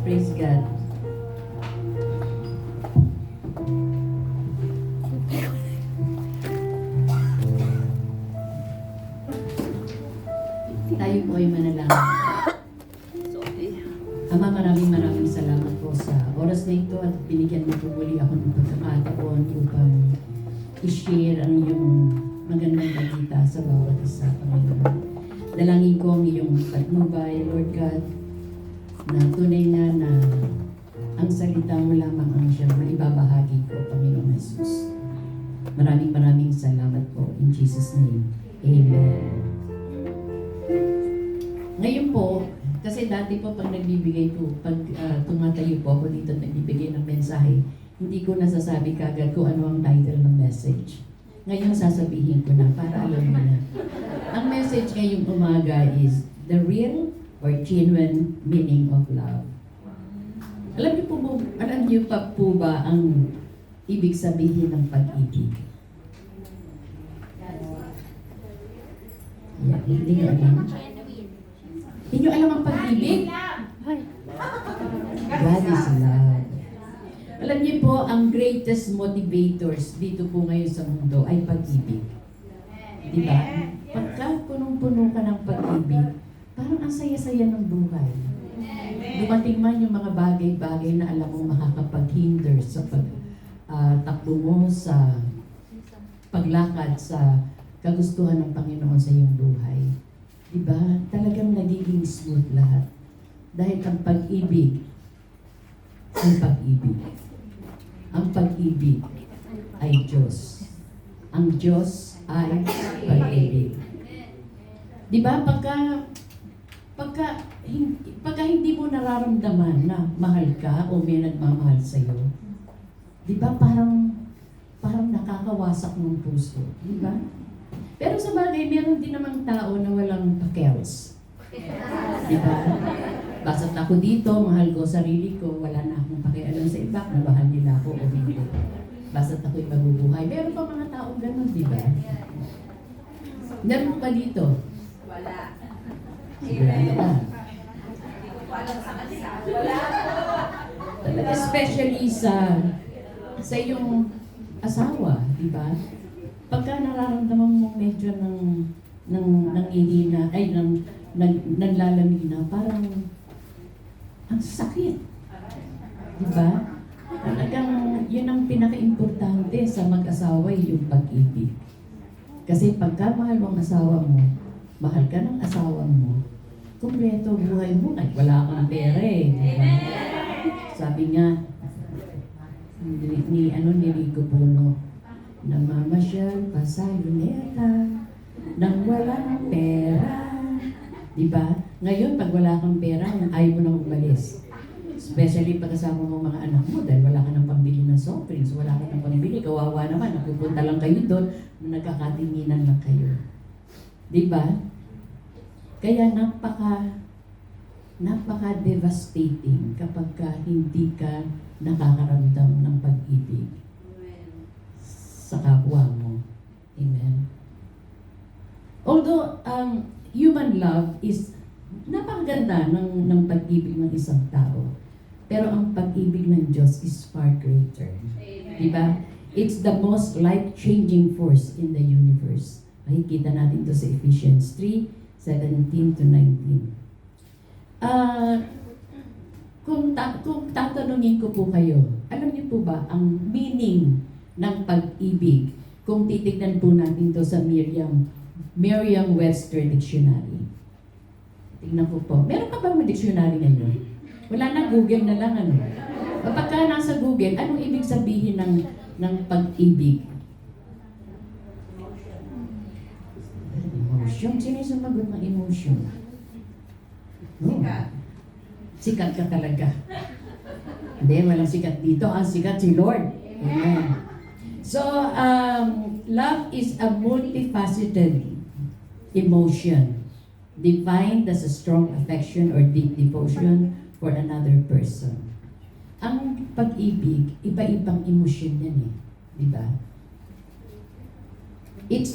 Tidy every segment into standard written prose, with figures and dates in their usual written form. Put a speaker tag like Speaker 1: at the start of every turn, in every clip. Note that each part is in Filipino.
Speaker 1: Praise God. Tayo po ay manalangin. Ama, maraming salamat po sa oras na ito at binigyan mo po muli ako ng pagkakataon upang i-share ang iyong magandang balita sa bawat isa, Panginoon. Dalangin ko ang iyong patnubay, Lord God, na tunay na ang salita mo lamang ang siyang maibabahagi ko, Panginoon Jesus. Maraming salamat po. In Jesus' name, Amen. Ngayon po, kasi dati po pag nagbibigay po, pag tumatayo po ako dito nagbibigay ng mensahe, hindi ko nasasabi kagad kung ano ang title ng message. Ngayon sasabihin ko na para alam mo na. Ang message ngayong umaga is the real or genuine meaning of love. Alam niyo pa po ba ang ibig sabihin ng pag-ibig? Yeah, hindi nyo alam. Hindi nyo alam ang pag-ibig? God is love. Alam niyo po, ang greatest motivators dito po ngayon sa mundo ay pag-ibig. Diba? Pagka punong-puno ka ng pag-ibig, parang ang saya-saya ng buhay. Dumating man yung mga bagay-bagay na alam mo makakapag-hinder sa pagtakbo mo, sa paglakad, sa kagustuhan ng Panginoon sa iyong buhay. Diba? Talagang nagiging smooth lahat. Dahil ang pag-ibig ay pag-ibig. Ang pag-ibig ay Diyos. Ang Diyos ay pag-ibig. Diba? Pagka hindi mo nararamdaman na mahal ka o may nagmamahal sa'yo, diba parang nakakawasak ng puso. Diba? Pero sa bagay, meron din namang tao na walang pakels. Diba? Basta't ako dito, mahal ko sarili ko, wala na akong pakialam sa iba, na mahal nila ako o hindi. Basta't ako'y mabubuhay. Meron pa mga taong ganun, diba? Meron pa dito?
Speaker 2: Wala.
Speaker 1: Sigurado ka.
Speaker 2: Wala.
Speaker 1: Talaga, especially sa iyong asawa, diba? Pagka nararamdaman mo medyo nangihina, ay naglalamig na, parang ang sakit. Diba? Talagang yun ang pinaka-importante sa mag-asawa, yung pag-ibig. Kasi pagka mahal mo ang asawa mo, mahal ka ng asawa mo, kumpleto buhay mo, ay wala kang pera eh. Diba? Sabi nga, ni Rico Puno, namamasyal pa sa luneta nang walang pera. Diba? Ngayon, pag wala kang pera, ayaw mo na umalis. Especially pag kasama mo mga anak mo dahil wala ka ng pambili ng soft drinks, wala ka ng pambili, kawawa naman, napupunta lang kayo doon, nagkakatinginan lang kayo. Diba? Kaya napaka-devastating kapag hindi ka nakakaramdam ng pag-ibig sa kapwa mo. Amen. Although human love is napakaganda ng pag-ibig ng isang tao, pero ang pag-ibig ng Diyos is far greater. Diba? It's the most life-changing force in the universe. Makikita natin to sa Ephesians 3:17-19. Kung tatanungin ko po kayo, alam niyo po ba ang meaning ng pag-ibig kung titignan po natin to sa Merriam-Webster Dictionary? Tingnan ko po. Meron ka bang dictionary ngayon? Wala na, Google na lang ano. Kapag nasa Google, anong ibig sabihin ng pag-ibig? Emotion. Sino yung sumagot ng emotion? No. Sikat ka talaga. Hindi, walang sikat dito. Ang sikat si Lord. Amen. So, love is a multifaceted emotion defined as a strong affection or deep devotion for another person. Ang pag-ibig, iba-ibang emosyon yan eh. Diba? It's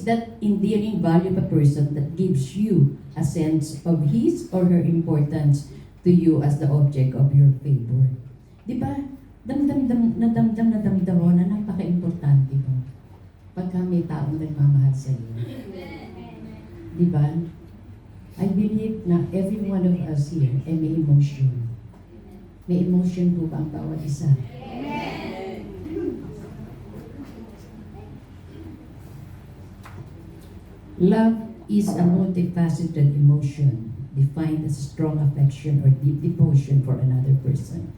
Speaker 1: that endearing value of a person that gives you a sense of his or her importance to you as the object of your favor. Di ba? Nadamdam mo na napaka-importante mo pagka may taong nagmamahal sa iyo. Di ba? I believe na every one of us here ay may emotion. May emotion po ba ang bawat isa? Love is a multifaceted emotion defined as a strong affection or deep devotion for another person.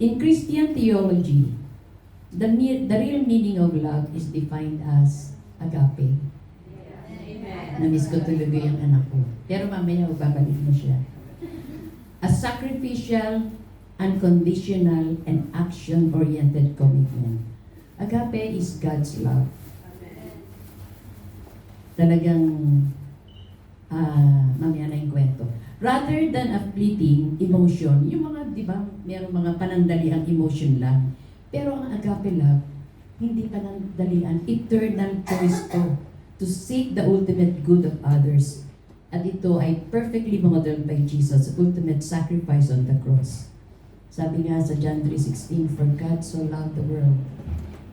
Speaker 1: In Christian theology, the real meaning of love is defined as agape. Na-miss ko talaga yung anak ko. Pero mamaya babalik mo siya. A sacrificial, unconditional, and action-oriented commitment. Agape is God's love. Talagang mamaya na yung kwento. Rather than a fleeting emotion, yung mga, di ba, mayroong mga panandaliang emotion lang. Pero ang agape love, hindi panandalian, eternal choice to seek the ultimate good of others. At ito ay perfectly modeled by Jesus' ultimate sacrifice on the cross. Sabi nga sa John 3:16, "For God so loved the world,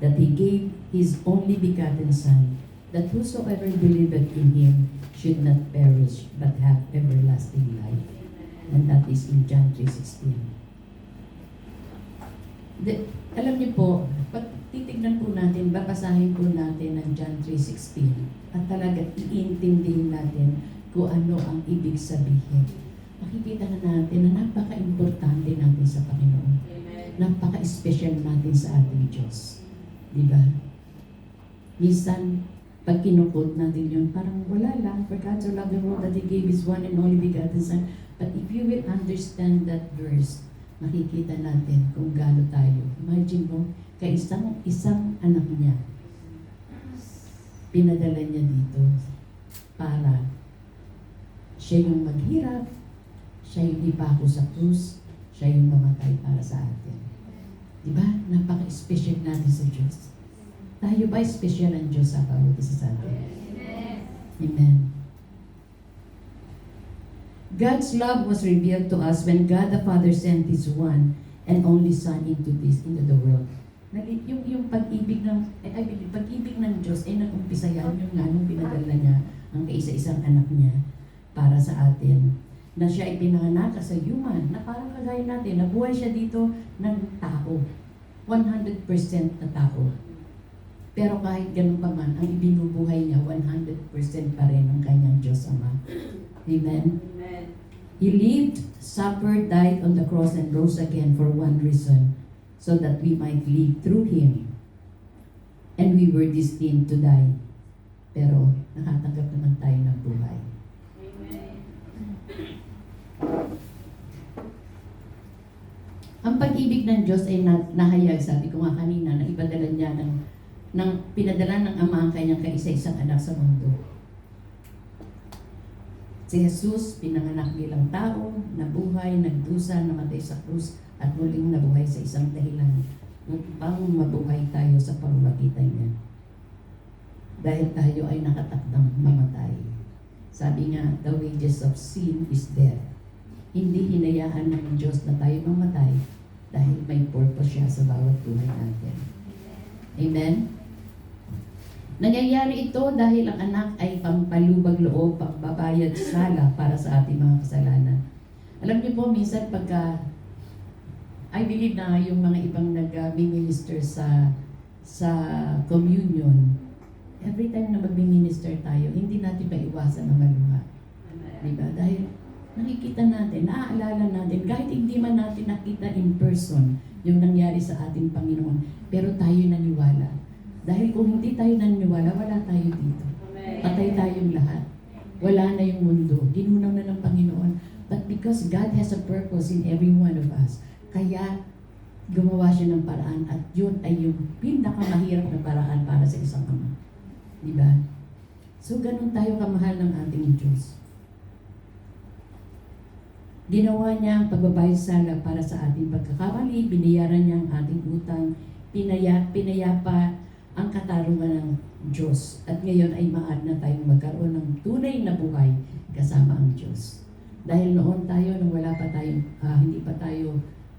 Speaker 1: that He gave His only begotten Son, that whosoever believeth in Him should not perish, but have everlasting life." And that is in John 3:16. Alam niyo po, pag titignan po natin, babasahin po natin ang John 3:16 at talaga iintindihin natin kung ano ang ibig sabihin. Makikita na natin na napaka-importante natin sa Panginoon. Napaka-special natin sa ating Diyos. Di ba? Minsan, pag kinukot natin yun, parang wala lang. For God so loved the world that He gave His one and only begotten Son. But if you will understand that verse, makikita natin kung gaano tayo. Imagine mo, kay isang anak niya, pinadala niya dito para siya yung maghirap, siya yung ipako sa krus, siya yung mamatay para sa atin. Diba? Napaka-special natin sa Diyos. Tayo ba special ang Diyos sa bawat isa sa atin? Amen. God's love was revealed to us when God the Father sent His one and only Son into the world. Yung pag-ibig ng Diyos ay nag-umpisa yan yung nga nung pinadala niya ang kaisa-isang anak niya para sa atin. Na siya ay pinanganak sa human, na parang kagaya natin, nabuhay siya dito ng tao. 100% na tao. Pero kahit ganun pa man, ang ibinubuhay niya, 100% pa rin ang kanyang Diyos Ama. Amen? Amen. He lived, suffered, died on the cross, and rose again for one reason, so that we might live through Him. And we were destined to die. Pero nakatanggap naman tayo ng buhay. Amen. Ang pag-ibig ng Diyos ay nahayag, sabi ko nga kanina, na ipadala niya pinadala ng Ama ang kanyang kaisa-isang anak sa mundo. Si Jesus, pinanganak bilang tao, nabuhay, nagdusa, namatay sa krus, at muling nabuhay sa isang dahilan upang mabuhay tayo sa pamamagitan niya. Dahil tayo ay nakatakdang mamatay. Sabi nga, the wages of sin is death. Hindi hinayaan ng Diyos na tayo mamatay dahil may purpose siya sa bawat buhay natin. Amen? Nangyayari ito dahil ang anak ay pampalubag loob, pagbabayad sala para sa ating mga kasalanan. Alam niyo po, minsan pagka, I believe na yung mga ibang nag-minister sa communion, every time na mag-minister tayo, hindi natin maiwasan na maluha. Diba? Dahil nakikita natin, naaalala natin, kahit hindi man natin nakita in person yung nangyari sa ating Panginoon, pero tayo naniwala. Dahil kung hindi tayo naniniwala, wala tayo dito. Patay tayong lahat. Wala na yung mundo. Ginunaw na ng Panginoon. But because God has a purpose in every one of us, kaya gumawa siya ng paraan at yun ay yung pinakamahirap na paraan para sa isang ama. Diba? So, ganun tayo kamahal ng ating Diyos. Ginawa niya ang pagbabayad sala para sa ating pagkakamali, binayaran niya ang ating utang, pinayapa ang katarungan ng Diyos. At ngayon ay maaari na tayong magkaroon ng tunay na buhay kasama ang Diyos. Dahil noon tayo, nung wala pa tayong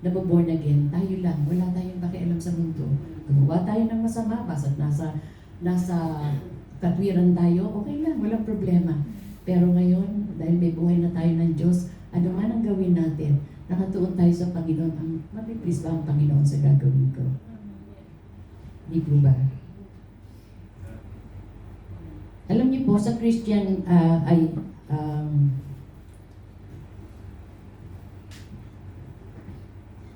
Speaker 1: nababorn again, tayo lang, wala tayong pakialam sa mundo. Gumawa tayo ng masama, basta't nasa katwiran tayo, okay lang, walang problema. Pero ngayon, dahil may buhay na tayo ng Diyos, ano man ang gawin natin, nakatuon tayo sa Panginoon, ang mapiplis ba ang Panginoon sa gagawin ko? Di po ba? Alam niyo po, sa Christian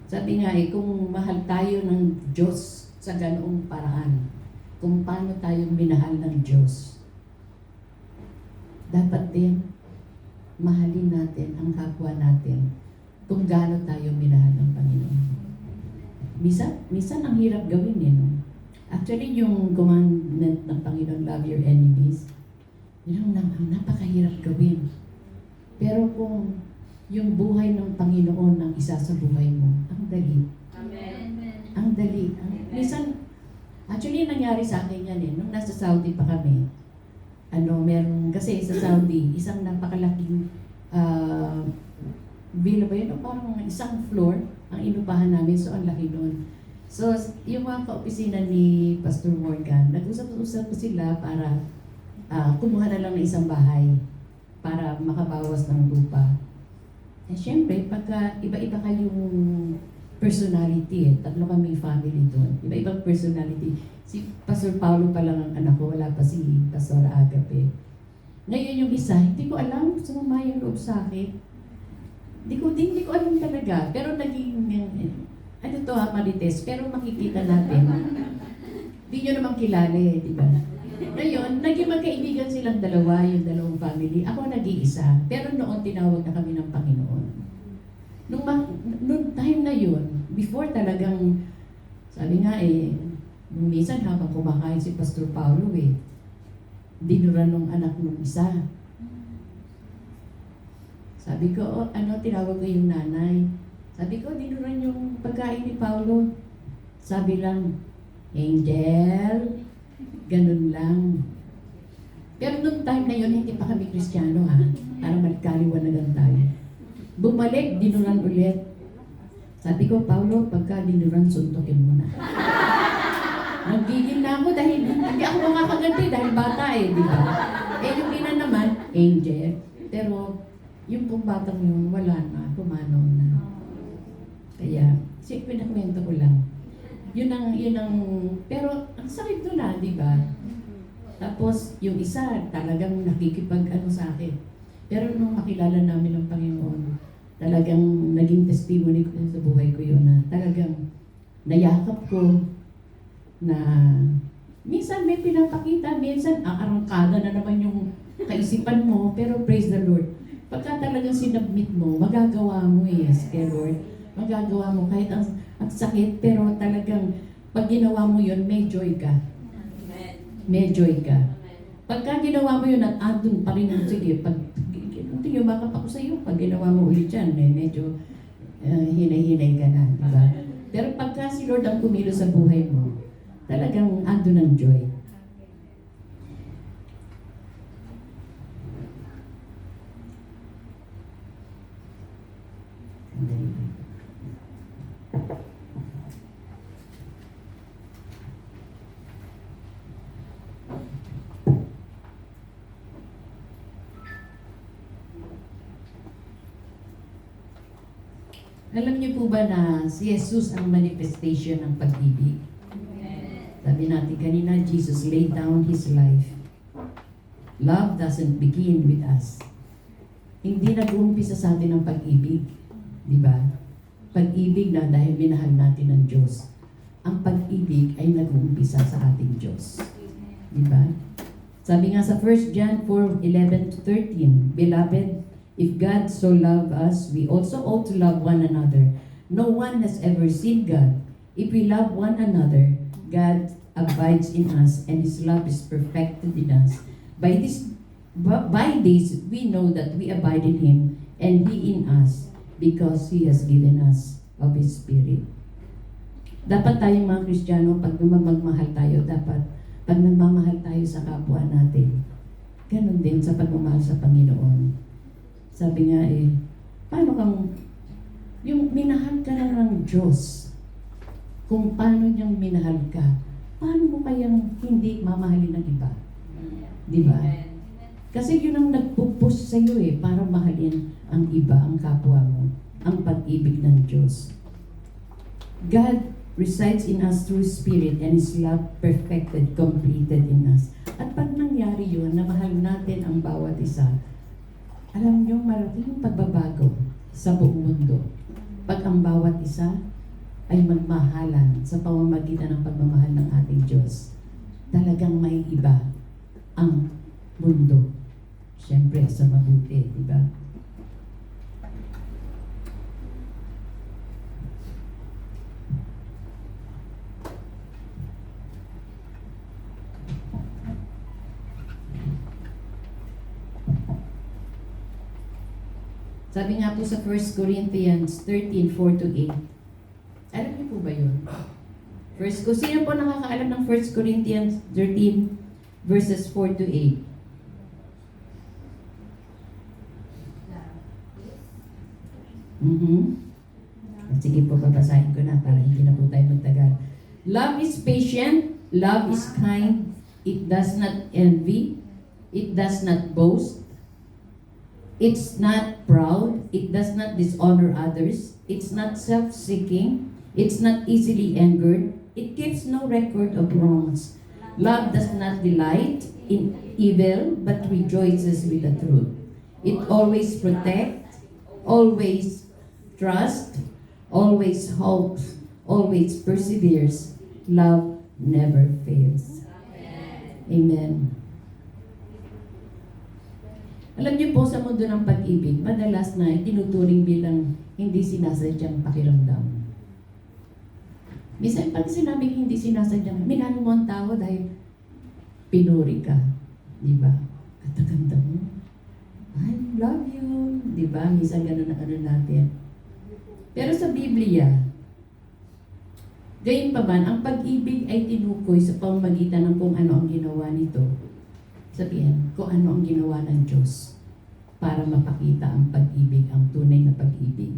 Speaker 1: sabi nga kung mahal tayo ng Diyos sa ganoong paraan, kung paano tayo minahal ng Diyos, dapat din mahalin natin ang kapwa natin kung gaano tayo minahal ng Panginoon. Minsan ang hirap gawin no? Actually, yung commandment ng Panginoon, love your enemies, yun ang napakahirap gawin. Pero kung yung buhay ng Panginoon ang isa sa buhay mo, ang dali.
Speaker 2: Amen.
Speaker 1: Ang dali. Minsan, actually nangyari sa akin yan nung nasa Saudi pa kami. Meron, kasi sa Saudi, isang napakalaking villa ba yun? O parang isang floor ang inupahan namin, so ang laki nun. So, yung mga kaopisina ni Pastor Morgan, nag-usap-usap sila para kumuha na lang ng isang bahay para makabawas ng lupa. Eh, syempre, pagka iba-iba kayong personality, tatlo kami family doon, iba-ibang personality. Si Pastor Paulo pa lang ang anak ko, wala pa si Pastor Agape. Ngayon yung isa, hindi ko alam, sumama yung loob sa akin. Hindi ko alam talaga, pero naging, Marites, pero makikita natin. Hindi nyo naman kilala di ba? Ngayon, naging magkaibigan silang dalawa, yung dalawang family. Ako nag-iisa, pero noon tinawag na kami ng Panginoon. Nung time na yun, before talagang, sabi nga minsan habang kumakain si Pastor Paulo dinura nung anak nung isa. Sabi ko, tinawag ko yung nanay. Sabi ko, dinuran yung pagkain ni Paulo. Sabi lang, Angel, ganun lang. Pero nung time na yun, hindi pa kami Kristiyano para magkaliwanagan tayo. Bumalik, dinuran ulit. Sabi ko, Paulo, pagka dinuran, suntukin mo na. Nagigil na ako dahil hindi ako makakaganti dahil bata di ba? Yung ina naman, Angel. Pero yung pong batang yun, wala na, pumanaw na. Kaya, pinakwento ko lang. Yun ang, pero ang sakit doon di ba? Tapos, yung isa, talagang nakikipag sa akin. Pero nung makilala namin ng Panginoon, talagang naging testimony ko sa buhay ko yun na talagang nayakap ko na minsan may pinapakita, minsan arangkada na naman yung kaisipan mo, pero praise the Lord. Pagka talagang sinubmit mo, magagawa mo kay Lord. Magagawa mo kahit ang sakit, pero talagang pag ginawa mo yun, may joy ka. May joy ka. Pagka ginawa mo yun at andun pa rin, sige, pag yumakap ako sa iyo, pag ginawa mo ulit yan, medyo hinay-hinay ka na, diba? Pero pagka si Lord ang kumilo sa buhay mo, talagang andun ang joy. Alam niyo po ba na si Jesus ang manifestation ng pag-ibig? Sabi natin kanina, Jesus laid down His life. Love doesn't begin with us. Hindi nag-uumpisa sa atin ang pag-ibig. Di ba? Pag-ibig na dahil minahal natin ng Diyos. Ang pag-ibig ay nag-uumpisa sa ating Diyos. Di ba? Sabi nga sa 1 John 4:11-13, Beloved, if God so loved us, we also ought to love one another. No one has ever seen God. If we love one another, God abides in us, and His love is perfected in us. By this, we know that we abide in Him, and He in us, because He has given us of His Spirit. Dapat tayong mga Kristiyano, pag magmahal tayo, dapat pag nagmamahal tayo sa kapwa natin, ganun din sa pagmamahal sa Panginoon. Sabi nga paano kang, Yung minahal ka na ng Diyos, kung paano niyang minahal ka, paano mo kayang hindi mamahalin ng iba? Di ba? Kasi yun ang nagpupush sa iyo para mahalin ang iba, ang kapwa mo, ang pag-ibig ng Diyos. God resides in us through Spirit and His love perfected, completed in us. At pag nangyari yun, na mahal natin ang bawat isa, alam niyo, malaking pagbabago sa buong mundo. Pag ang bawat isa ay magmahalan sa pamamagitan ng pagmamahal ng ating Diyos, talagang may iba ang mundo. Siyempre, sa mabuti, di ba? Sabi nga po sa 1 Corinthians 13:4-8. Alam niyo po ba yun? Sino po nakakaalam ng 1 Corinthians 13 verses 4-8? Sige po, babasahin ko na para hindi na po tayo magtagal. Love is patient, love is kind, it does not envy, it does not boast, it's not proud, it does not dishonor others, it's not self-seeking, it's not easily angered, it keeps no record of wrongs. Love does not delight in evil, but rejoices with the truth. It always protects, always trusts, always hopes, always perseveres. Love never fails. Amen. Alam niyo po, sa mundo ng pag-ibig, madalas na tinuturing bilang hindi sinasadyang pakiramdam. Minsan, pag sinabing hindi sinasadyang, minahal mo ang tao dahil pinuri ka. Di ba? Kataganda mo. I love you. Di ba? Minsan gano'n na ano natin. Pero sa Biblia, gayon pa man, ang pag-ibig ay tinukoy sa pamamagitan ng kung ano ang ginawa nito. Sabihin, kung ano ang ginawa ng Diyos para mapakita ang pag-ibig, ang tunay na pag-ibig.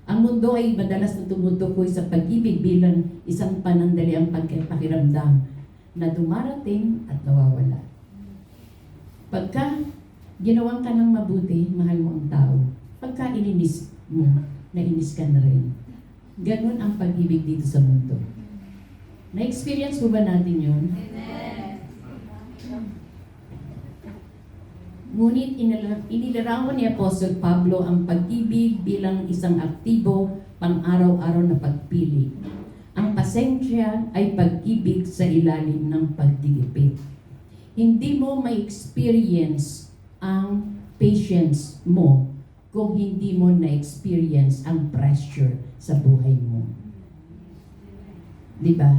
Speaker 1: Ang mundo ay madalas na tumutukoy sa pag-ibig bilang isang panandaliang pakiramdam na dumarating at nawawala. Pagka ginawan ka ng mabuti, mahal mo ang tao. Pagka ininis mo, nainis ka na rin. Ganon ang pag-ibig dito sa mundo. Na-experience mo ba natin yun? Ngunit inilarawan ni Apostol Pablo ang pag-ibig bilang isang aktibo, pang-araw-araw na pagpili. Ang pasensya ay pag-ibig sa ilalim ng pagdidipit. Hindi mo ma-experience ang patience mo kung hindi mo na-experience ang pressure sa buhay mo. Di ba?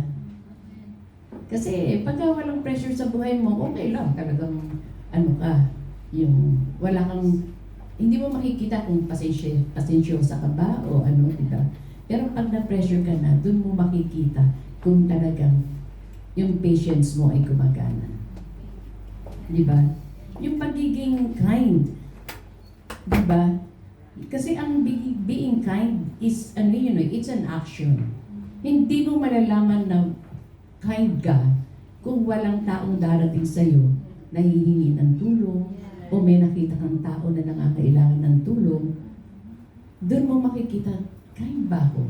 Speaker 1: Kasi pagka walang pressure sa buhay mo, okay lang. Talagang ano ka, yung wala kang, hindi mo makikita kung pasensyosa ka ba o ano, diba? Pero pag na-pressure ka na, dun mo makikita kung talagang yung patience mo ay gumagana. Diba? Yung pagiging kind, diba? Kasi ang being kind is, ano yun, it's an action. Hindi mo malalaman na kind ka kung walang taong darating sa'yo na hihingi ng tulong, o may nakita kang tao na nangangailangan ng tulong, doon mo makikita, kind ba ako?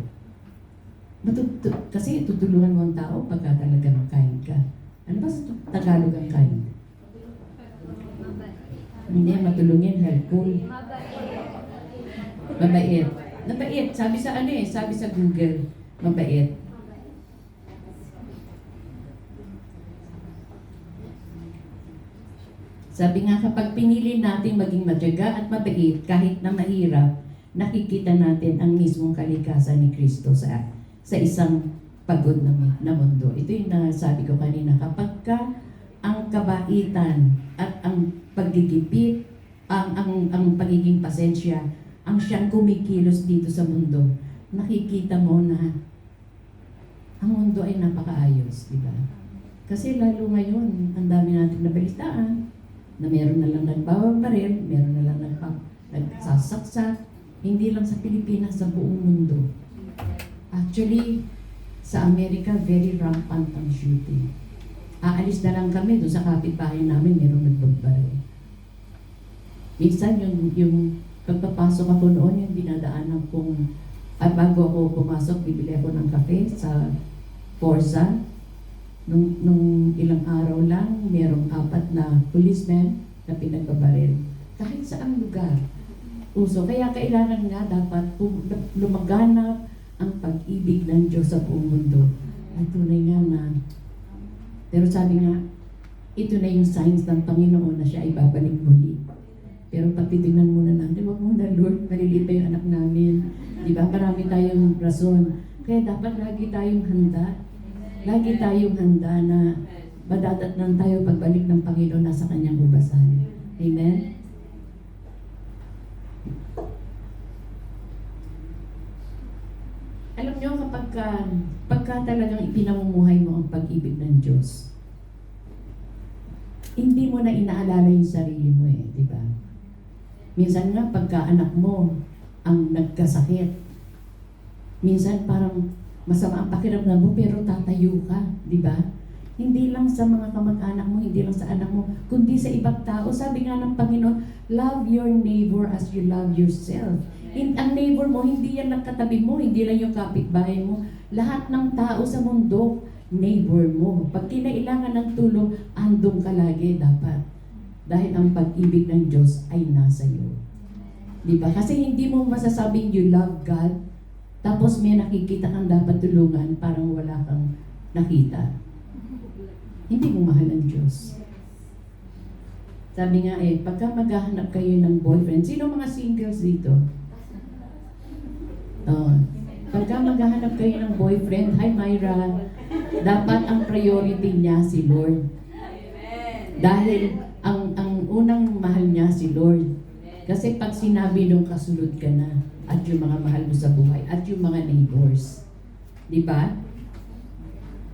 Speaker 1: Kasi tutulungan mo ang tao pagka talagang kind ka. Ano ba sa Tagalog ang kind? Hindi, matulungin, helpful. Mabait. Mabait. Sabi sa sabi sa Google, mabait. Sabi nga, kapag pinili natin maging matyaga at mabait, kahit na mahirap, nakikita natin ang mismong kalikasan ni Kristo sa isang pagod na mundo. Ito yung nasabi ko kanina, kapag ka ang kabaitan at ang pagigipit, ang pagiging pasensya, ang siyang kumikilos dito sa mundo, nakikita mo na ang mundo ay napakaayos, di ba? Kasi lalo ngayon, ang dami natin nabalitaan, na meron na lang nagbabaril, meron na lang nagsasaksak, Hindi lang sa Pilipinas, sa buong mundo. Actually, sa Amerika, very rampant ang shooting. Aalis na lang kami doon sa kapitbahay namin, merong nagbabaril. Minsan yung pagpapasok ako noon, yung dinadaanan kong, bago ako pumasok, bibili ako ng kape sa Forza. Nung ilang araw lang, merong 4 na policemen na pinagbabaril. Kahit saang lugar. Uso. Kaya kailangan nga dapat lumaganap ang pag-ibig ng Diyos sa buong mundo. At tunay nga na. Pero sabi nga, ito na yung signs ng Panginoon na siya ay babalik muli. Pero pag titignan muna natin, wag muna Lord, maliliit pa yung anak namin. Di ba? Marami tayong rason. Kaya dapat lagi tayong handa. Lagi tayong handa na madadatnan tayo pagbalik ng Panginoon na sa kanyang ubasan. Amen? Alam nyo, pagka talagang ipinamumuhay mo ang pag-ibig ng Diyos, hindi mo na inaalala yung sarili mo di ba? Minsan nga, pagka anak mo ang nagkasakit, minsan parang masama ang pakiramdam mo, pero tatayo ka, di ba? Hindi lang sa mga kamag-anak mo, hindi lang sa anak mo, kundi sa ibang tao. Sabi nga ng Panginoon, love your neighbor as you love yourself. Ang neighbor mo, hindi yan lang katabi mo, hindi lang yung kapitbahay mo. Lahat ng tao sa mundo, neighbor mo. Pag kinailangan ng tulong, andun ka lagi dapat. Dahil ang pag-ibig ng Diyos ay nasa iyo. Di ba? Kasi hindi mo masasabing you love God, tapos may nakikita kang dapat tulungan, parang wala kang nakita. Hindi mo mahal ang Diyos. Sabi nga pagka maghahanap kayo ng boyfriend, sino mga singles dito? Pagka maghahanap kayo ng boyfriend, hi Myra, dapat ang priority niya si Lord. Dahil ang unang mahal niya si Lord. Kasi pag sinabi nung kasunod ka na, at yung mga mahal mo sa buhay, at yung mga neighbors. Di ba?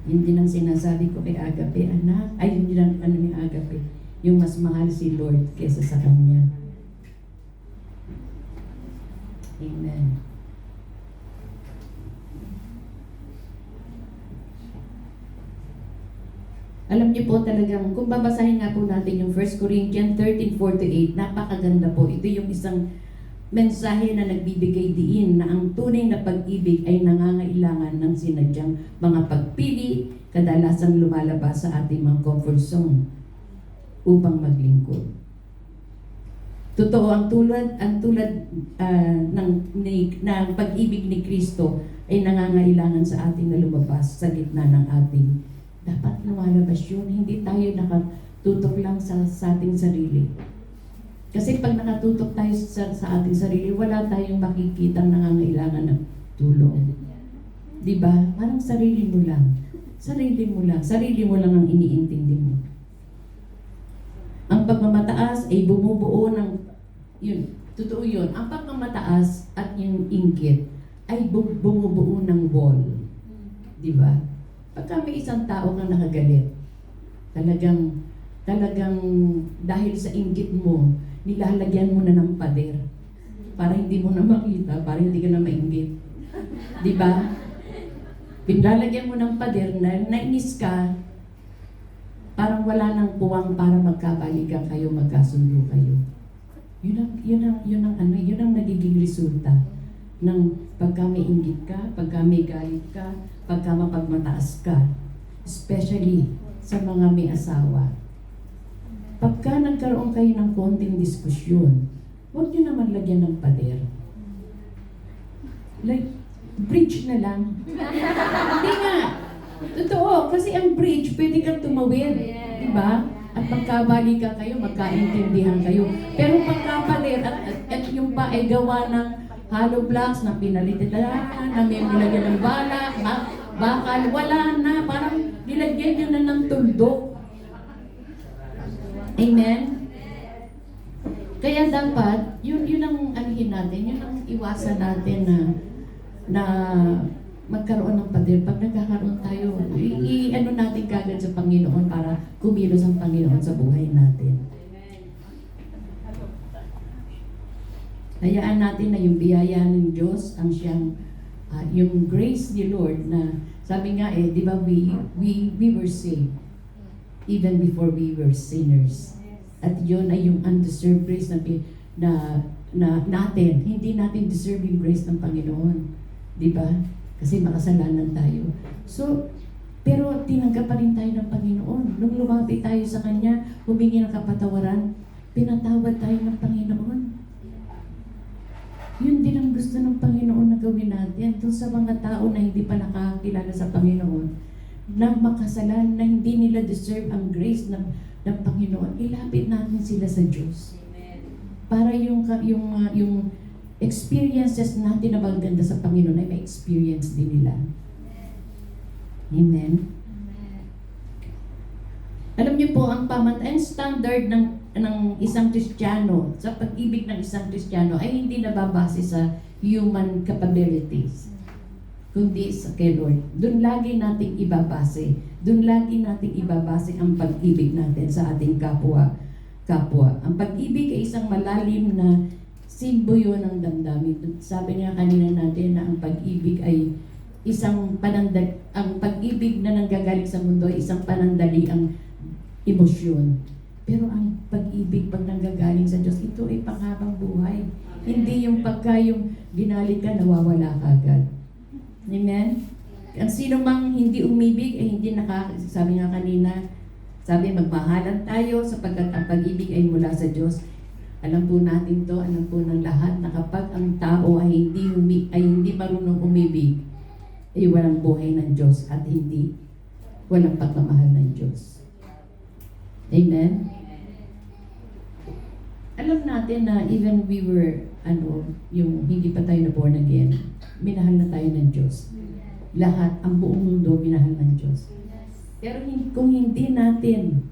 Speaker 1: Hindi nang sinasabi ko kay Agape, anak, ay hindi lang ni Agape, yung mas mahal si Lord kesa sa kanya. Amen. Alam niyo po talagang, kung babasahin nga po natin yung 1 Corinthians 13:4-8, napakaganda po. Ito yung isang mensahe na nagbibigay diin na ang tunay na pag-ibig ay nangangailangan ng sinadyang mga pagpili, kadalasang lumalabas sa ating mga comfort zone upang maglingkod. Totoo, ang tulad ng pag-ibig ni Kristo ay nangangailangan sa ating na lumabas sa gitna ng ating dapat lumalabas yun. Hindi tayo nakatutok lang sa ating sarili. Kasi pag nakatutok tayo sa ating sarili, wala tayong makikitang nangangailangan ng tulong. Diba? Parang sarili mo lang. Sarili mo lang. Sarili mo lang ang iniintindi mo. Ang pagmamataas ay bumubuo ng, yun, totoo yun. Ang pagmamataas at yung inggit ay bumubuo ng wall. Diba? Pagka may isang tao kang nakagalit, talagang dahil sa inggit mo, nilalagyan mo na ng pader para hindi mo na makita, para hindi ka na mainggit. Di ba? Pinlalagyan mo ng pader na nainis ka, parang wala nang puwang para magkabalikan kayo, magkasundo kayo. Yun ang nagiging resulta ng pagka may inggit ka, pagka may galit ka, pagka mapagmataas ka, especially sa mga may asawa. Pagka nagkaroon kayo ng konting diskusyon, huwag nyo naman lagyan ng pader. Like, bridge na lang. Hindi nga. Totoo, kasi ang bridge, pwede kang tumawid. Diba? At magkabalikan kayo, magkaintindihan kayo. Pero pagkapader at yung pa ay gawa ng hollow blocks na pinalitan na may nilagyan ng balak, bakal, wala na. Parang nilagyan nyo na ng tuldok. Amen? Kaya dapat, yun ang anihin natin, yun ang iwasan natin na magkaroon ng pader. Pag nagkakaroon tayo, i-ano natin kagad sa Panginoon para kumilos ang Panginoon sa buhay natin. Hayaan natin na yung biyaya ng Diyos ang siyang, yung grace ni Lord na, sabi nga di ba, we were saved even before we were sinners. At yun ay yung undeserved grace na natin. Hindi natin deserve yung grace ng Panginoon. Di ba? Kasi makasalanan tayo. So, pero tinanggap pa rin tayo ng Panginoon. Nung lumapit tayo sa Kanya, humingi ng kapatawaran, pinatawad tayo ng Panginoon. Yun din ang gusto ng Panginoon na gawin natin. Doon sa mga tao na hindi pa nakakilala sa Panginoon, na makasalan, na hindi nila deserve ang grace ng Panginoon, ilapit natin sila sa Diyos. Para yung experiences natin na maganda sa Panginoon ay may experience din nila. Amen. Alam niyo po, ang pamantayan standard ng isang Kristiyano, sa pag-ibig ng isang Kristiyano ay hindi nababase sa human capabilities, kundi sa kay Lord. Doon lagi nating ibabase. Doon lagi nating ibabase ang pag-ibig natin sa ating kapwa. Ang pag-ibig ay isang malalim na simboyo ng damdamin. Sabi nga kanina natin na ang pag-ibig ay isang ang pag-ibig na nanggagaling sa mundo ay isang panandaliang emosyon. Pero ang pag-ibig pag nanggagaling sa Diyos, ito ay panghabang buhay. Hindi yung pagka yung ginalik ka, nawawala ka agad. Amen? Ang sino mang hindi umibig ay hindi sabi nga kanina, sabi magmahalan tayo sapagkat ang pag-ibig ay mula sa Diyos. Alam po natin to, alam po ng lahat na kapag ang tao ay hindi marunong umibig, ay walang buhay ng Diyos at walang pagmamahal ng Diyos. Amen? Alam natin na even we were, yung hindi pa tayo na born again, minahal na tayo ng Diyos. Lahat, ang buong mundo, minahal ng Diyos. Pero kung hindi natin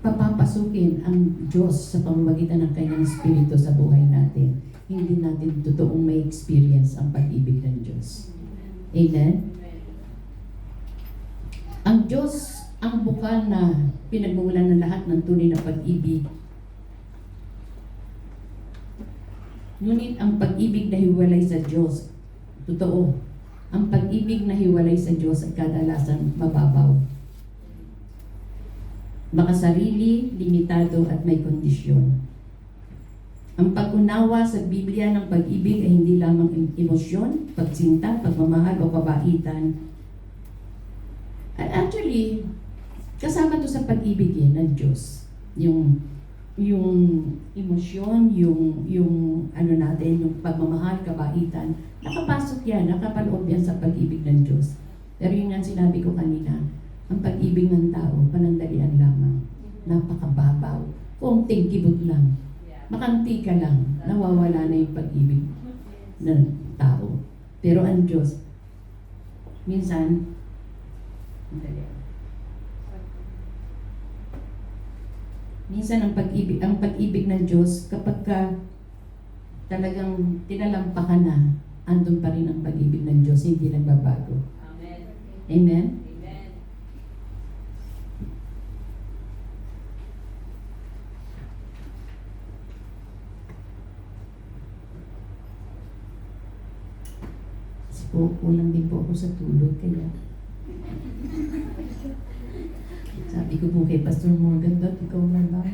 Speaker 1: papapasukin ang Diyos sa pamamagitan ng Kanyang Espiritu sa buhay natin, hindi natin totoong may experience ang pag-ibig ng Diyos. Amen? Ang Diyos ang bukal na pinagmumulan ng lahat ng tunay na pag-ibig. Ngunit ang pag-ibig na hiwalay sa Diyos, totoo, ang pag-ibig na hiwalay sa Diyos ay kadalasan mababaw. Makasarili, limitado at may kondisyon. Ang pag-unawa sa Biblia ng pag-ibig ay hindi lamang emosyon, pagsinta, pagmamahal o kabaitan. At actually, kasama to sa pag-ibig ng Diyos. Yung emosyon, yung pagmamahal, kabaitan, nakapasok yan, nakapaloob yan sa pag-ibig ng Diyos. Pero yun nga sinabi ko kanina, ang pag-ibig ng tao, panandalian lamang. Napakababaw. Konting kibot lang. Makanti ka lang, nawawala na yung pag-ibig ng tao. Pero ang Diyos, minsan, ang pag-ibig ng Diyos, kapag talagang tinalampakan na, andun pa rin ang pag-ibig ng Diyos, hindi nagbabago. Amen? Amen? Kulang din po ako sa tulog, kaya sabi ko po kay Pastor Morgan, "Dad, ikaw na lang."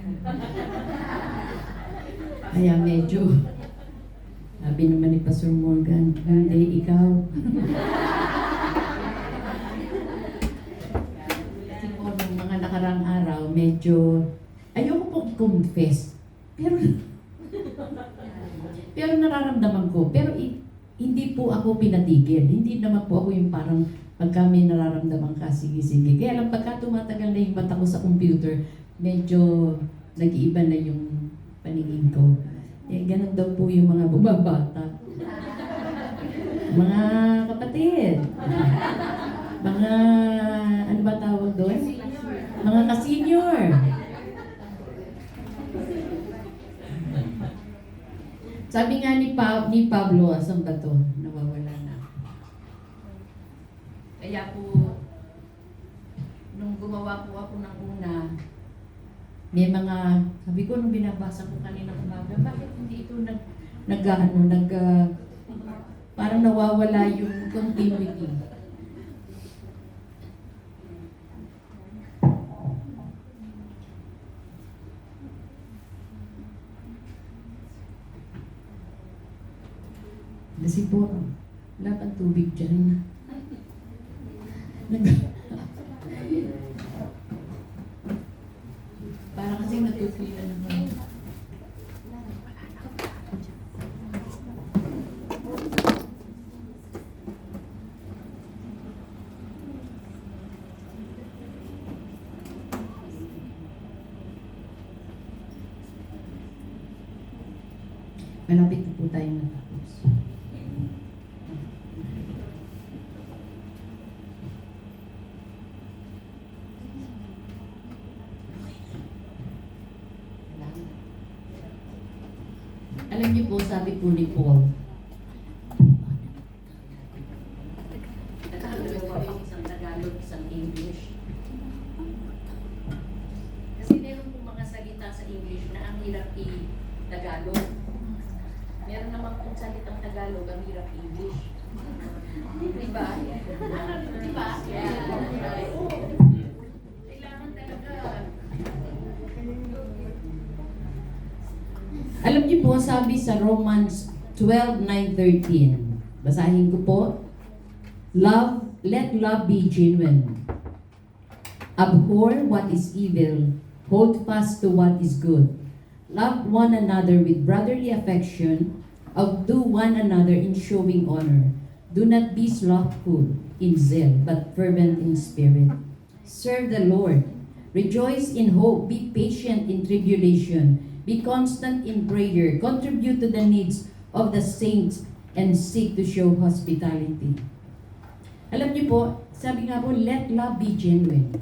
Speaker 1: Kaya medyo, sabi naman ni Pastor Morgan, "Hindi, ikaw." Kasi po, nung mga nakarang araw, medyo, ayoko po i-confess. Pero nararamdaman ko. Pero hindi po ako pinatigil. Hindi naman po ako yung parang pagka may nararamdaman ka, sige. Kaya lang pagka tumatagal na yung mata ko sa computer, medyo nag-iiba na yung paningin ko. Ganun daw po yung mga bumabata. Mga kapatid. Mga, ano ba tawag doon? Mga ka-senior. Sabi nga ni Pablo, asan ba to? Nawawala na. Kaya po, nung gumawa po ako ng una, May mga, sabi ko nung binabasa ko kanina umaga, bakit hindi ito parang nawawala yung continuity. Kasi po, wala pang tubig dyan. Parang kasi natutulan naman. Malapit na po tayo matapos. Alam niyo po, sabi po ni Paul, isang Tagalog, isang English. Kasi meron po mga salita sa English na ang hirap i-Tagalog. Meron naman pong salitang Tagalog, ang hirap i-English. Diba? Diba? Kailangan talaga. Alam niyo po, sabi sa Romans 12:9-13, basahin ko po, let love be genuine. Abhor what is evil, hold fast to what is good. Love one another with brotherly affection, outdo one another in showing honor. Do not be slothful in zeal, but fervent in spirit. Serve the Lord. Rejoice in hope. Be patient in tribulation. Be constant in prayer. Contribute to the needs of the saints and seek to show hospitality. Alam niyo po, sabi nga po, let love be genuine.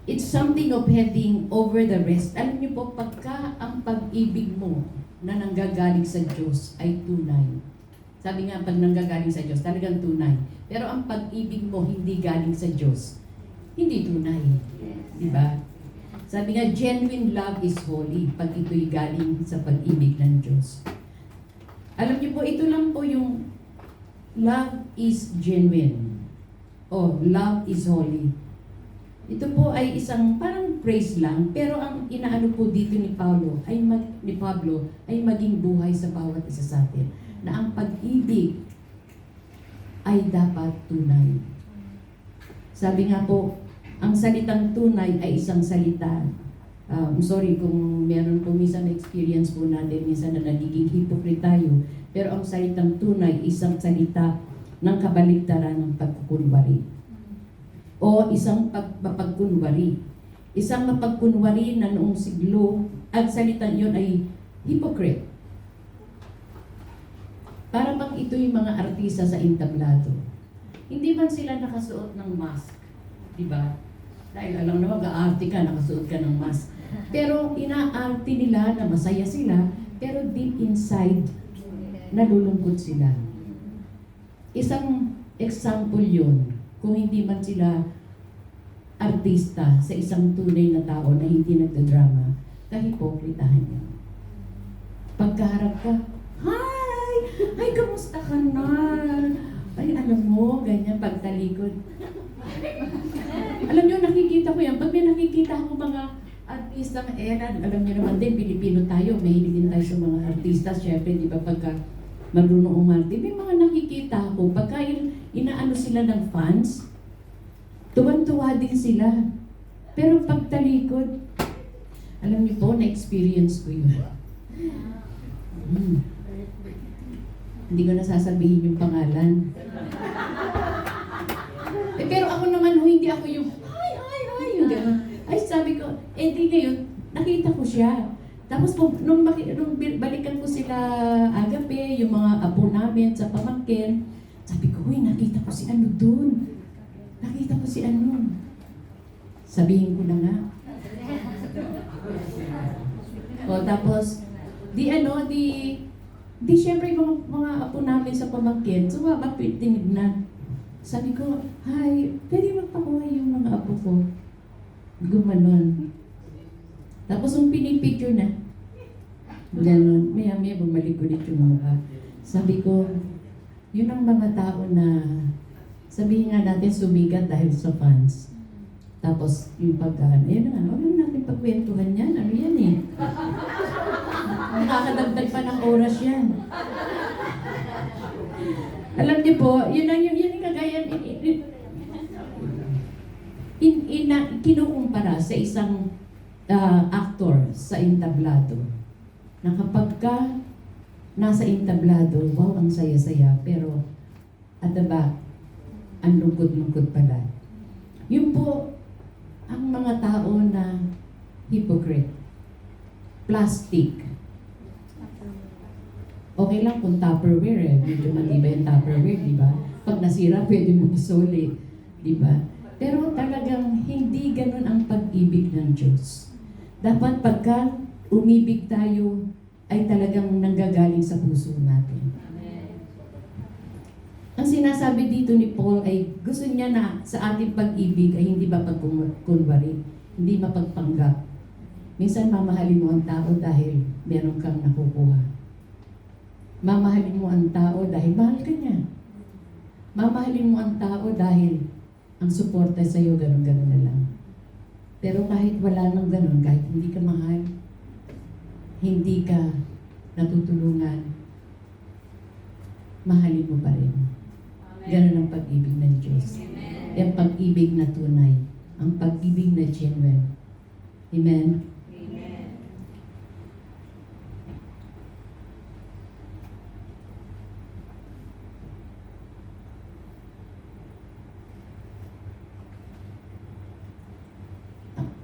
Speaker 1: It's something of heading over the rest. Alam niyo po, pagka ang pag-ibig mo na nanggagaling sa Diyos ay tunay. Sabi nga, pag nanggagaling sa Diyos, talagang tunay. Pero ang pag-ibig mo hindi galing sa Diyos, hindi tunay. Diba? Sabi nga, genuine love is holy pag ito'y galing sa pag-ibig ng Diyos. Alam niyo po, ito lang po yung love is genuine. O, love is holy. Ito po ay isang parang praise lang, pero ang inaano po dito ni Pablo ay maging buhay sa bawat isa sa atin. Na ang pag-ibig ay dapat tunay. Sabi nga po, ang salitang tunay ay isang salita. Sorry kung meron po minsan na experience po natin, minsan na nagiging hypocrite tayo. Pero ang salitang tunay, isang salita ng kabaligtaran ng pagkukunwari. O isang pagkunwari. Isang mapagkunwari na noong siglo, ang salitang yun ay hypocrite. Para bang ito yung mga artista sa entablado. Hindi man sila nakasuot ng mask. Diba? Dahil alam naman, ga-arte ka, nakasuot ka ng mask. Pero ina-arte nila na masaya sila, pero deep inside, nalulungkot sila. Isang example yun, kung hindi man sila artista sa isang tunay na tao na hindi nagdadrama, kahipokritahan niya. Pagkaharap ka, hi! Ay, kamusta ka na? Ay, alam mo, ganyan, pagtalikod. Alam niyo, nakikita ko yan. Pag may nakikita ako mga artistang eran, alam niyo naman din, Pilipino tayo, mahilig din tayo sa mga artista. Siyempre, di ba, pagka marunong umarte, may mga nakikita ako, pagka inaano sila ng fans, tuwan-tuwa din sila. Pero pagtalikod, alam niyo po, na-experience ko yun. Hindi ko nasasabihin yung pangalan. Pero ako naman, hindi ako yung, ay, yung gano'n. Ay, sabi ko, di ngayon, nakita ko siya. Tapos nung balikan ko sila agape, yung mga apo namin sa pamangkin, sabi ko, nakita ko si ano dun. Nakita ko si ano. Sabihin ko na nga. O, tapos, di syempre mga apo namin sa pamangkin, sumabak tinignan. Sabi ko, hi, pwede magpakuha yung mga apo ko. Gumanon. Tapos yung pinipicture na, ganon, maya-maya bumalik ulit yung mukha. Sabi ko, yun ang mga tao na, sabihin nga natin sumigat dahil sa fans. Tapos yung pagkaan, ayun na, huwag lang natin pagkwentuhan yan, ano yan eh. Nakakadagdag pa ng oras yan. Alam niyo po, yun ang kagaya, kinukumpara sa isang actor sa entablado. Na kapag ka nasa entablado, wow, ang saya-saya, pero at the back, ang lungkot-lungkot pala. Yun po, ang mga tao na hypocrite, plastic. Okay lang kung Tupperware eh, medyo matibay yung Tupperware, di ba? Pag nasira, pwede mo isoli, di ba? Pero talagang hindi ganun ang pag-ibig ng Diyos. Dapat pagka umibig tayo, ay talagang nanggagaling sa puso natin. Ang sinasabi dito ni Paul ay gusto niya na sa ating pag-ibig ay hindi ba pagkunwari, hindi mapagpanggap. Minsan mamahalin mo ang tao dahil meron kang nakukuha. Mamahalin mo ang tao dahil mahal ka niya. Mamahalin mo ang tao dahil ang suporta sa iyo ganun-ganun na lang. Pero kahit wala nang ganun, kahit hindi ka mahal, hindi ka natutulungan, mahalin mo pa rin. Ganun ang pag-ibig ng Diyos. Ang pag-ibig na tunay. Ang pag-ibig na genuine. Amen?
Speaker 2: Amen.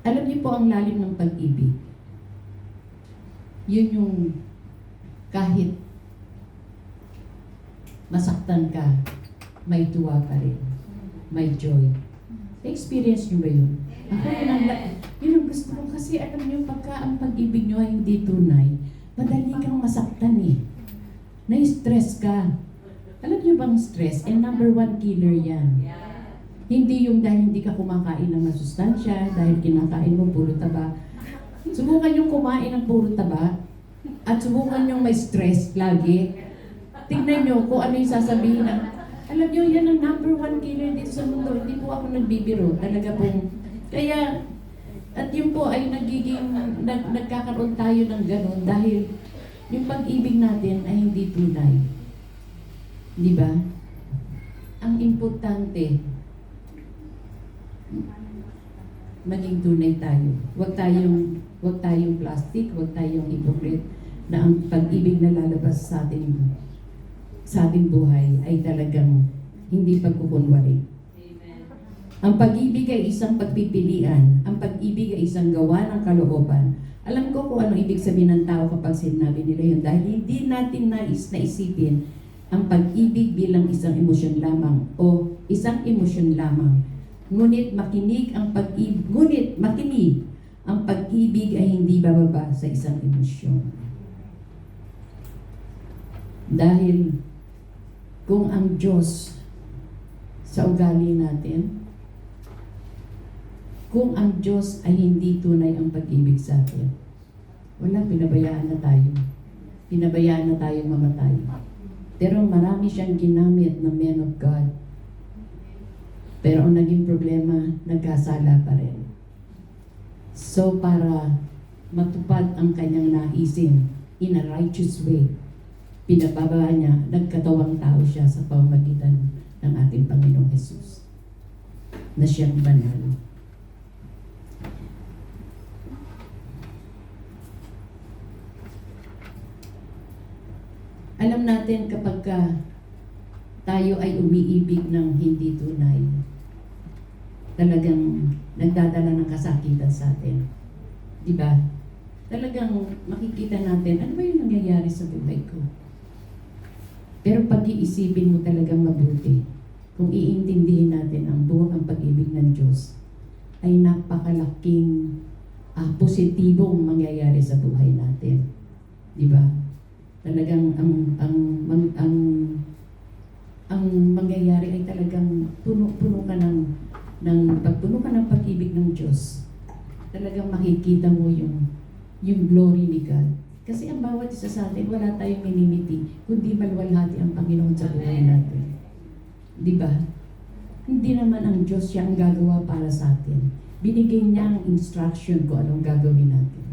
Speaker 1: Alam niyo po ang lalim ng pag-ibig. Yun yung kahit masaktan ka, may tuwa pa rin. May joy. Na-experience niyo ba yun? Ako yun ang gusto ko kasi alam niyo pagka ang pag-ibig niyo ay hindi tunay, madali kang masaktan eh. Na-stress ka. Alam niyo bang stress? And number one killer yan. Hindi yung dahil hindi ka kumakain ng masustansya, dahil kinakain mo puro taba. Subukan yung kumain ng puro taba at subukan yung may stress lagi. Tignan nyo kung ano yung sasabihin ng, alam nyo, yan ang number one killer dito sa mundo. Hindi po ako nagbibiro. Talaga pong, kaya, at yun po ay nagkakaroon tayo ng ganun dahil yung pag-ibig natin ay hindi tunay. Di ba? Ang importante, maging tunay tayo. Huwag tayong plastic, huwag tayong hypocrite na ang pag-ibig na lalabas sa ating buhay ay talagang hindi pagkukunwari. Ang pag-ibig ay isang pagpipilian. Ang pag-ibig ay isang gawa ng kalooban. Alam ko kung ano ibig sabihin ng tao kapag sinabi nila yun dahil hindi natin naisipin ang pag-ibig bilang isang emosyon lamang o isang emosyon lamang. Ngunit makinig ang pag-ibig ay hindi bababa sa isang emosyon. Dahil kung ang Diyos sa ugali natin, kung ang Diyos ay hindi tunay ang pag-ibig sa atin, wala, pinabayaan na tayo. Pinabayaan na tayong mamatay. Pero marami siyang ginamit na men of God. Pero ang naging problema, nagkasala pa rin. So para matupad ang kanyang naisin in a righteous way, pinababa niya, nagkatawang tao siya sa pamamagitan ng ating Panginoong Jesus na siyang banal. Alam natin kapag tayo ay umiibig ng hindi tunay, talagang nagdadala ng kasakitan sa atin. Diba? Talagang makikita natin, ano ba yung nangyayari sa buhay ko? Pero pag-iisipin mo talagang mabuti, kung iintindihin natin ang buwag ang pag-ibig ng Diyos, ay napakalaking positibong mangyayari sa buhay natin. Diba? Talagang ang mangyayari ay talagang puno ka ng pag-ibig ng Diyos, talagang makikita mo yung glory ni God. Kasi ang bawat isa sa atin, wala tayong minimiti, kundi malwalhati ang Panginoon sa buhay natin. Di ba? Hindi naman ang Diyos siya ang gagawa para sa atin. Binigay niya ang instruction kung anong gagawin natin.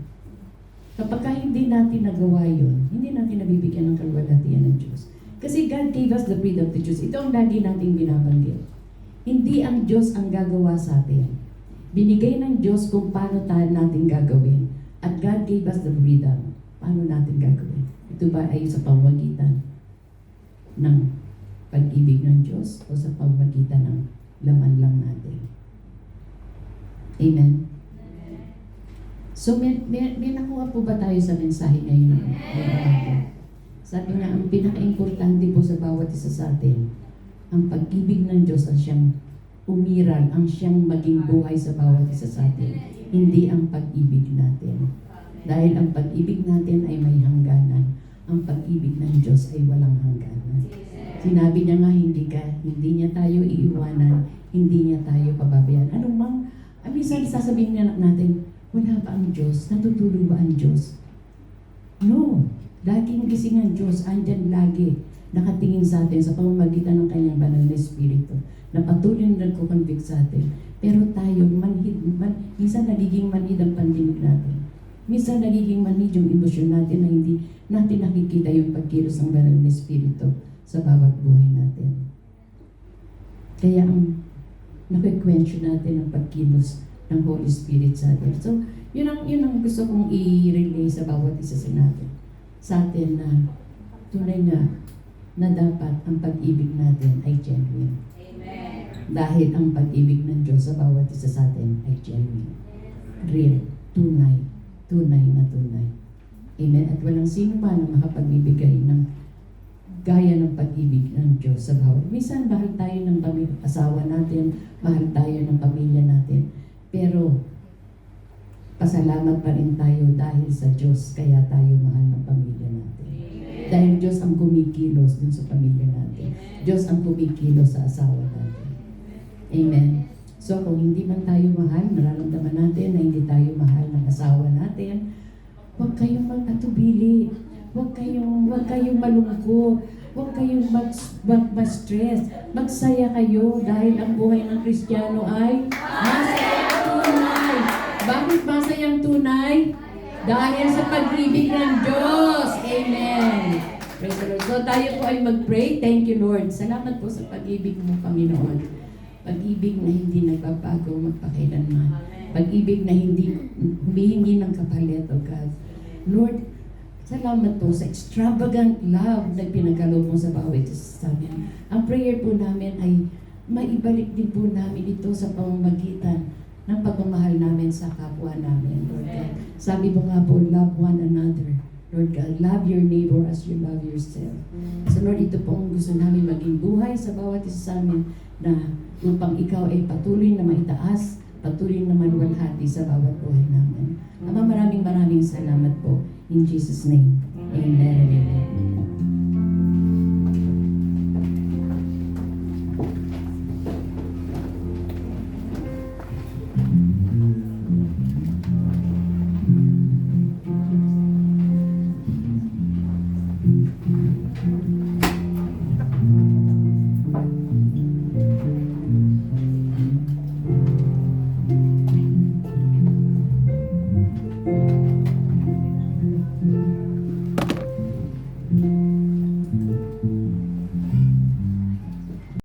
Speaker 1: Kapag hindi natin nagawa yun, hindi natin nabibigyan ng kalwalhatian ng Diyos. Kasi God gave us the freedom to choose. Ito ang lagi nating binabanggit. Hindi ang Diyos ang gagawa sa atin. Binigay ng Diyos kung paano natin gagawin. At God gave us the freedom. Paano natin gagawin? Ito ba ay sa pamamagitan ng pag-ibig ng Diyos o sa pamamagitan ng laman lang natin? Amen? So, may nakuha po ba tayo sa mensahe ngayon? Sabi nga, ang pinaka-importante po sa bawat isa sa atin, ang pag-ibig ng Diyos ang siyang umiral, ang siyang maging buhay sa bawat isa sa atin, hindi ang pag-ibig natin. Dahil ang pag-ibig natin ay may hangganan, ang pag-ibig ng Diyos ay walang hangganan. Sinabi niya nga, hindi niya tayo iiwanan, hindi niya tayo pababayaan. Anong mang, minsan sasabihin niya natin, wala ba ang Diyos? Natutulog ba ang Diyos? No. Laging gising ang Diyos, andyan lagi, nakatingin sa atin sa pamamagitan ng kanyang banal na Espiritu, na patuloy na nagko-convict sa atin. Pero tayo, minsan nagiging manhid ang pandinig natin. Minsan nagiging manhid yung emosyon natin na hindi natin nakikita yung pagkilos ng banal na Espiritu sa bawat buhay natin. Kaya ang nakikwensyo natin ang pagkilos ng Holy Spirit sa atin. So, yun ang gusto kong i-relay sa bawat isa sa natin. Sa atin na tunay na dapat ang pag-ibig natin ay genuine. Amen. Dahil ang pag-ibig ng Diyos sa bawat isa sa atin ay genuine. Real. Tunay. Tunay na tunay. Amen. At walang sino man ang makapagbibigay ng gaya ng pag-ibig ng Diyos sa bawat. Minsan, mahal tayo ng asawa natin, mahal tayo ng pamilya natin. Pero, pasalamat pa rin tayo dahil sa Diyos, kaya tayo mahal ng pamilya natin. Amen. Dahil Diyos ang kumikilos dun sa pamilya natin. Amen. Diyos ang kumikilos sa asawa natin. Amen. So, kung hindi man tayo mahal, nararamdaman natin na hindi tayo mahal ng asawa natin, huwag kayong magkatubili. Huwag kayong malungkot. Huwag kayong mag-stress. Magsaya kayo dahil ang buhay ng Kristiyano ay masayang tunay. Bakit masayang tunay? Dahil sa pag-ibig ng Diyos. Amen. Praise the Lord. So tayo po ay mag-pray. Thank you, Lord. Salamat po sa pag-ibig mo, Panginoon. Pag-ibig na hindi nagbabago magpakailanman. Pag-ibig na hindi humihingi ng kapalit, O God. Lord, salamat po sa extravagant love na pinagkaloob mo sa bawat isa sa amin. Ang prayer po namin ay maibalik din po namin ito sa pamamagitan ng pagmamahal namin sa kapwa namin, Lord God. Sabi mo nga po, love one another. Lord God, love your neighbor as you love yourself. So Lord, ito po ang gusto namin maging buhay sa bawat isa sa amin na upang ikaw ay patuloy na maitaas, patuloy na maluwalhati sa bawat buhay namin. Ama, maraming salamat po. In Jesus' name, Amen and Amen.